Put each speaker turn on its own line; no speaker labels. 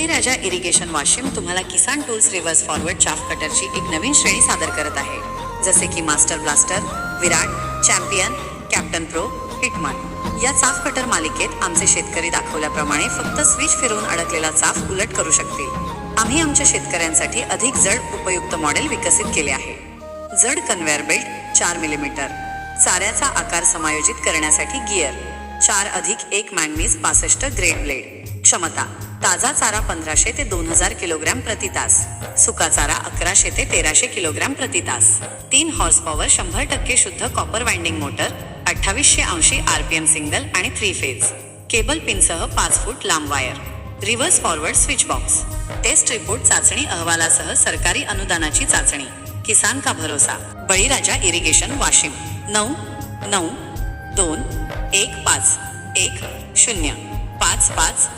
बळीराजा irrigation Washim तुम्हाला किसान tools reverse forward chaff कटरची एक नवीन श्रेणी सादर करत आहे, जसे की मास्टर ब्लास्टर, विराट, चॅम्पियन, कॅप्टन प्रो, हिटमन। या चाफ कटर मालिकेत आमचे शेतकरी दाखवल्याप्रमाणे फक्त स्विच फिरवून अडकलेला चाफ उलट करू शकतील। आम्ही आमच्या शेतकऱ्यांसाठी अधिक जड उपयुक्त मॉडेल विकसित केले आहे। जड कन्व्हेअर बेल्ट 4 मिलीमीटर, चाऱ्याचा आकार समायोजित करण्यासाठी गिअर, 4+1 मॅंगनीज 65 ग्रेड ब्लेड, क्षमता ताजा चारा 1500 ते 2000 किलोग्रॅम प्रति तास, सुका चारा 1100 ते 1300 किलोग्रॅम प्रति तास, 3 हॉर्स पॉवर 100% शुद्ध copper winding motor, 2880 RPM single आणि 3 फेज, केबल पिनसह 5 फूट लांब wire, reverse forward switch box, test report चाचणी अहवालासह सरकारी अनुदानाची चाचणी। किसान का भरोसा, बळीराजा इरिगेशन वाशिम। 992151055